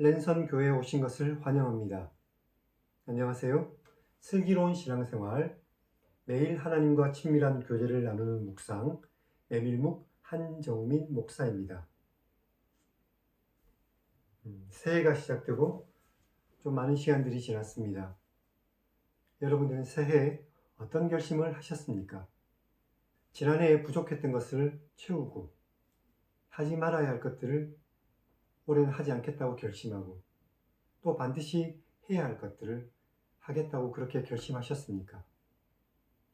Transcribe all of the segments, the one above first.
랜선 교회에 오신 것을 환영합니다. 안녕하세요. 슬기로운 신앙생활, 매일 하나님과 친밀한 교제를 나누는 묵상, 메밀묵 한정민 목사입니다. 새해가 시작되고 좀 많은 시간들이 지났습니다. 여러분들은 새해에 어떤 결심을 하셨습니까? 지난해에 부족했던 것을 채우고 하지 말아야 할 것들을 올해는 하지 않겠다고 결심하고 또 반드시 해야 할 것들을 하겠다고 그렇게 결심하셨습니까?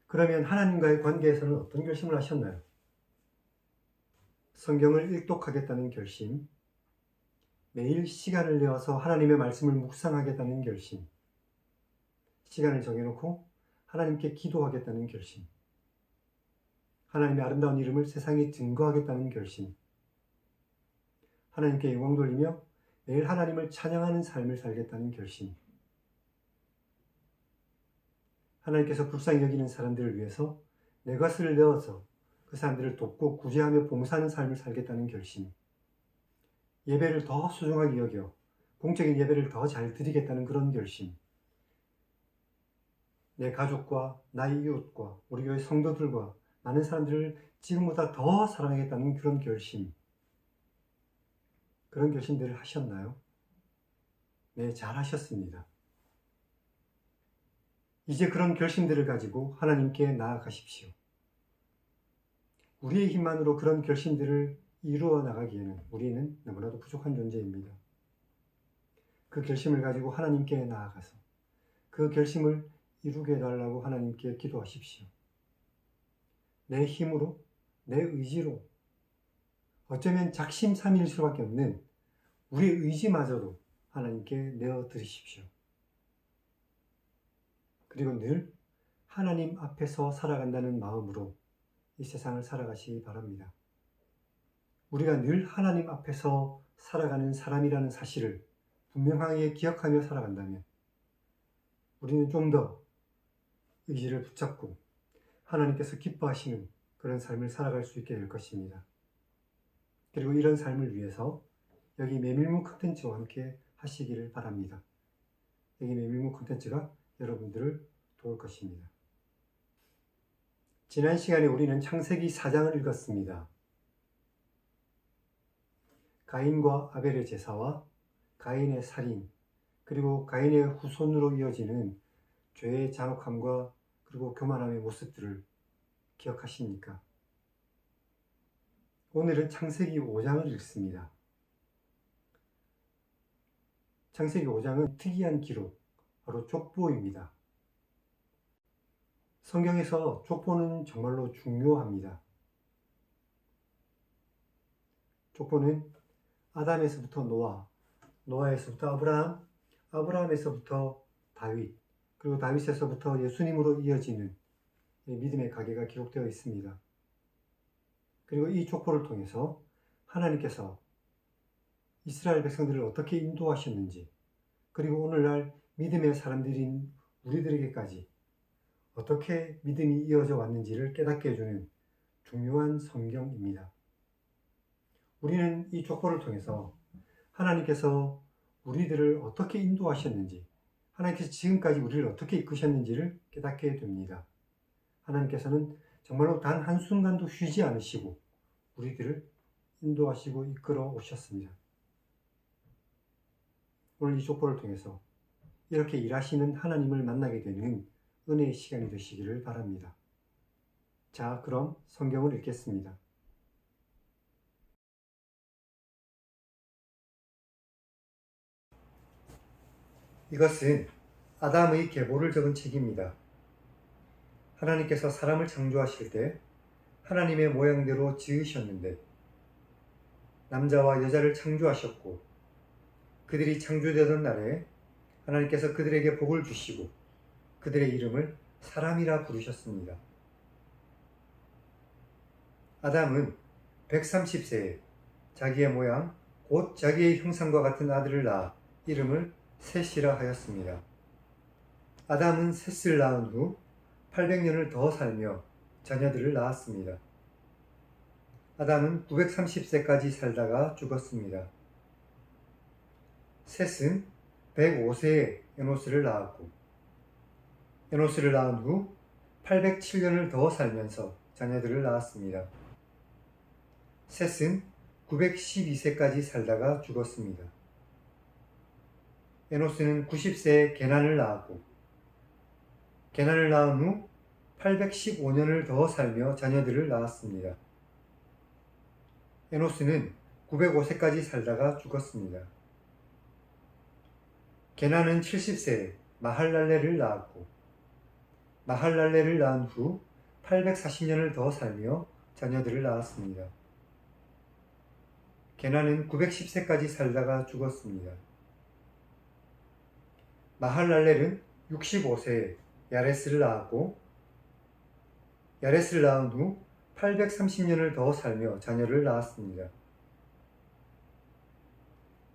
그러면 하나님과의 관계에서는 어떤 결심을 하셨나요? 성경을 일독하겠다는 결심, 매일 시간을 내어서 하나님의 말씀을 묵상하겠다는 결심, 시간을 정해놓고 하나님께 기도하겠다는 결심, 하나님의 아름다운 이름을 세상에 증거하겠다는 결심, 하나님께 영광 돌리며 매일 하나님을 찬양하는 삶을 살겠다는 결심, 하나님께서 불쌍히 여기는 사람들을 위해서 내 것을 내어서 그 사람들을 돕고 구제하며 봉사하는 삶을 살겠다는 결심, 예배를 더 소중하게 여겨 공적인 예배를 더 잘 드리겠다는 그런 결심, 내 가족과 나의 이웃과 우리 교회 성도들과 많은 사람들을 지금보다 더 사랑하겠다는 그런 결심, 그런 결심들을 하셨나요? 네, 잘 하셨습니다. 이제 그런 결심들을 가지고 하나님께 나아가십시오. 우리의 힘만으로 그런 결심들을 이루어 나가기에는 우리는 너무나도 부족한 존재입니다. 그 결심을 가지고 하나님께 나아가서 그 결심을 이루게 해달라고 하나님께 기도하십시오. 내 힘으로, 내 의지로, 어쩌면 작심삼일 수밖에 없는 우리의 의지마저도 하나님께 내어드리십시오. 그리고 늘 하나님 앞에서 살아간다는 마음으로 이 세상을 살아가시기 바랍니다. 우리가 늘 하나님 앞에서 살아가는 사람이라는 사실을 분명하게 기억하며 살아간다면 우리는 좀 더 의지를 붙잡고 하나님께서 기뻐하시는 그런 삶을 살아갈 수 있게 될 것입니다. 그리고 이런 삶을 위해서 여기 메밀묵 콘텐츠와 함께 하시기를 바랍니다. 여기 메밀묵 콘텐츠가 여러분들을 도울 것입니다. 지난 시간에 우리는 창세기 4장을 읽었습니다. 가인과 아벨의 제사와 가인의 살인, 그리고 가인의 후손으로 이어지는 죄의 잔혹함과 그리고 교만함의 모습들을 기억하십니까? 오늘은 창세기 5장을 읽습니다. 창세기 5장은 특이한 기록, 바로 족보입니다. 성경에서 족보는 정말로 중요합니다. 족보는 아담에서부터 노아, 노아에서부터 아브라함, 아브라함에서부터 다윗, 그리고 다윗에서부터 예수님으로 이어지는 믿음의 가계가 기록되어 있습니다. 그리고 이 족보를 통해서 하나님께서 이스라엘 백성들을 어떻게 인도하셨는지, 그리고 오늘날 믿음의 사람들인 우리들에게까지 어떻게 믿음이 이어져 왔는지를 깨닫게 해주는 중요한 성경입니다. 우리는 이 족보를 통해서 하나님께서 우리들을 어떻게 인도하셨는지, 하나님께서 지금까지 우리를 어떻게 이끄셨는지를 깨닫게 됩니다. 하나님께서는 정말로 단 한순간도 쉬지 않으시고 우리들을 인도하시고 이끌어 오셨습니다. 오늘 이 족보를 통해서 이렇게 일하시는 하나님을 만나게 되는 은혜의 시간이 되시기를 바랍니다. 자, 그럼 성경을 읽겠습니다. 이것은 아담의 계보를 적은 책입니다. 하나님께서 사람을 창조하실 때 하나님의 모양대로 지으셨는데 남자와 여자를 창조하셨고 그들이 창조되던 날에 하나님께서 그들에게 복을 주시고 그들의 이름을 사람이라 부르셨습니다. 아담은 130세에 자기의 모양 곧 자기의 형상과 같은 아들을 낳아 이름을 셋이라 하였습니다. 아담은 셋을 낳은 후 800년을 더 살며 자녀들을 낳았습니다. 아담은 930세까지 살다가 죽었습니다. 셋은 105세에 에노스를 낳았고, 에노스를 낳은 후 807년을 더 살면서 자녀들을 낳았습니다. 셋은 912세까지 살다가 죽었습니다. 에노스는 90세에 게난을 낳았고, 게난을 낳은 후 815년을 더 살며 자녀들을 낳았습니다. 에노스는 905세까지 살다가 죽었습니다. 게난은 70세에 마할랄레를 낳았고, 마할랄레를 낳은 후 840년을 더 살며 자녀들을 낳았습니다. 게난은 910세까지 살다가 죽었습니다. 마할랄렐은 65세에 야레스를 낳았고, 야레스를 낳은 후 830년을 더 살며 자녀를 낳았습니다.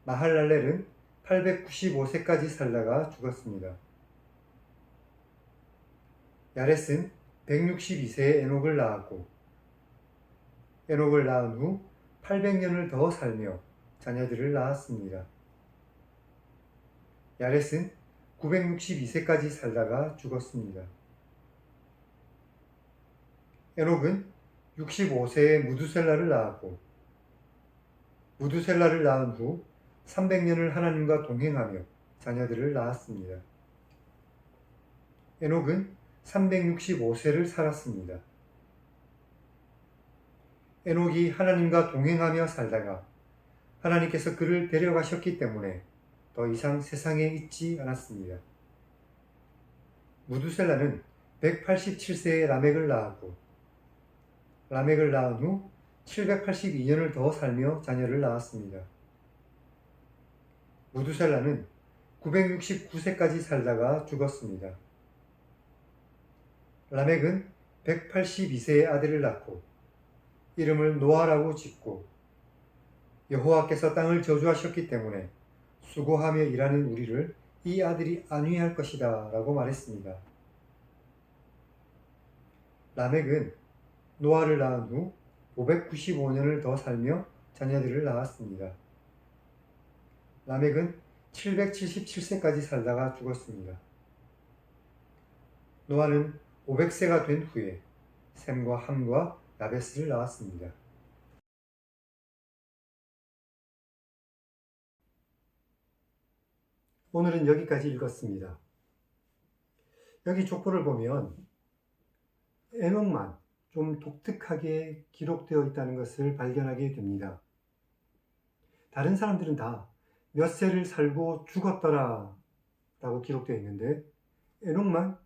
마할랄렐은 895세까지 살다가 죽었습니다. 야렛은 162세에 에녹을 낳았고, 에녹을 낳은 후 800년을 더 살며 자녀들을 낳았습니다. 야렛은 962세까지 살다가 죽었습니다. 에녹은 65세에 무두셀라를 낳았고, 무두셀라를 낳은 후 300년을 하나님과 동행하며 자녀들을 낳았습니다. 에녹은 365세를 살았습니다. 에녹이 하나님과 동행하며 살다가 하나님께서 그를 데려가셨기 때문에 더 이상 세상에 있지 않았습니다. 무두셀라는 187세에 라멕을 낳았고, 라멕을 낳은 후 782년을 더 살며 자녀를 낳았습니다. 무두셀라는 969세까지 살다가 죽었습니다. 라멕은 182세의 아들을 낳고 이름을 노아라고 짓고, 여호와께서 땅을 저주하셨기 때문에 수고하며 일하는 우리를 이 아들이 안위할 것이다 라고 말했습니다. 라멕은 노아를 낳은 후 595년을 더 살며 자녀들을 낳았습니다. 라멕은 777세까지 살다가 죽었습니다. 노아는 500세가 된 후에 셈과 함과 야베스를 낳았습니다. 오늘은 여기까지 읽었습니다. 여기 족보를 보면 에녹만 좀 독특하게 기록되어 있다는 것을 발견하게 됩니다. 다른 사람들은 다 몇 세를 살고 죽었더라 라고 기록되어 있는데, 에녹만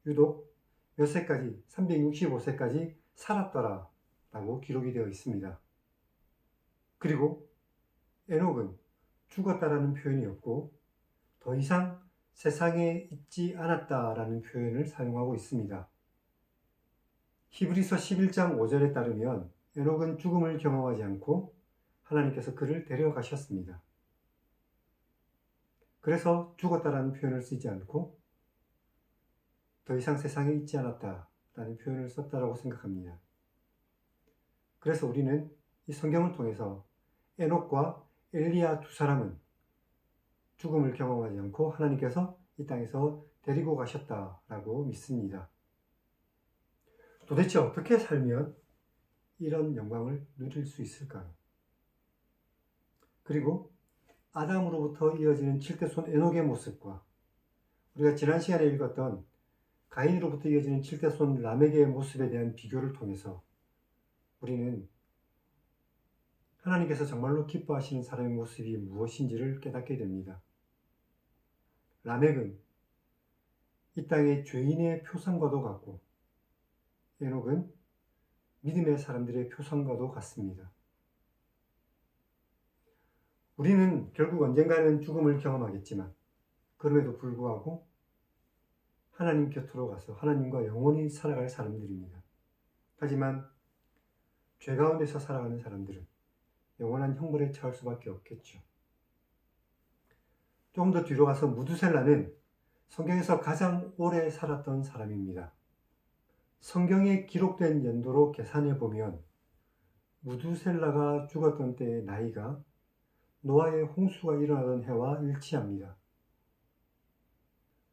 유독 몇 세까지, 365세까지 살았더라 라고 기록이 되어 있습니다. 그리고 에녹은 죽었다라는 표현이 없고 더 이상 세상에 있지 않았다라는 표현을 사용하고 있습니다. 히브리서 11장 5절에 따르면 에녹은 죽음을 경험하지 않고 하나님께서 그를 데려가셨습니다. 그래서 죽었다라는 표현을 쓰지 않고 더 이상 세상에 있지 않았다라는 표현을 썼다라고 생각합니다. 그래서 우리는 이 성경을 통해서 에녹과 엘리야 두 사람은 죽음을 경험하지 않고 하나님께서 이 땅에서 데리고 가셨다라고 믿습니다. 도대체 어떻게 살면 이런 영광을 누릴 수 있을까요? 그리고 아담으로부터 이어지는 7대손 에녹의 모습과 우리가 지난 시간에 읽었던 가인으로부터 이어지는 7대손 라멕의 모습에 대한 비교를 통해서 우리는 하나님께서 정말로 기뻐하시는 사람의 모습이 무엇인지를 깨닫게 됩니다. 라멕은 이 땅의 죄인의 표상과도 같고, 에녹은 믿음의 사람들의 표상과도 같습니다. 우리는 결국 언젠가는 죽음을 경험하겠지만 그럼에도 불구하고 하나님 곁으로 가서 하나님과 영원히 살아갈 사람들입니다. 하지만 죄 가운데서 살아가는 사람들은 영원한 형벌에 처할 수밖에 없겠죠. 조금 더 뒤로 가서 무두셀라는 성경에서 가장 오래 살았던 사람입니다. 성경에 기록된 연도로 계산해 보면 무두셀라가 죽었던 때의 나이가 노아의 홍수가 일어나던 해와 일치합니다.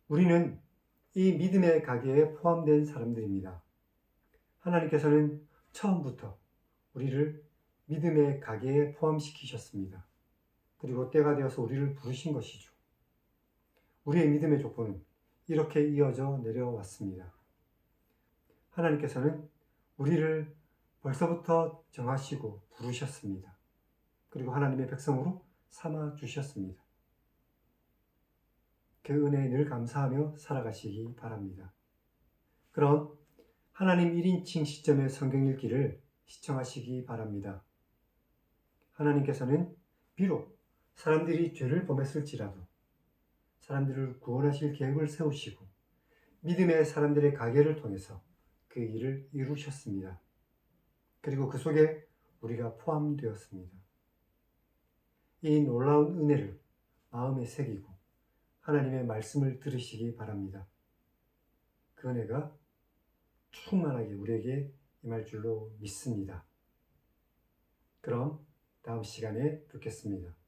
우리는 이 믿음의 가계에 포함된 사람들입니다. 하나님께서는 처음부터 우리를 믿음의 가계에 포함시키셨습니다. 그리고 때가 되어서 우리를 부르신 것이죠. 우리의 믿음의 족보는 이렇게 이어져 내려왔습니다. 하나님께서는 우리를 벌써부터 정하시고 부르셨습니다. 그리고 하나님의 백성으로 삼아 주셨습니다. 그 은혜에 늘 감사하며 살아가시기 바랍니다. 그럼 하나님 1인칭 시점의 성경 읽기를 시청하시기 바랍니다. 하나님께서는 비록 사람들이 죄를 범했을지라도 사람들을 구원하실 계획을 세우시고 믿음의 사람들의 가계를 통해서 그 일을 이루셨습니다. 그리고 그 속에 우리가 포함되었습니다. 이 놀라운 은혜를 마음에 새기고 하나님의 말씀을 들으시기 바랍니다. 그 은혜가 충만하게 우리에게 임할 줄로 믿습니다. 그럼 다음 시간에 뵙겠습니다.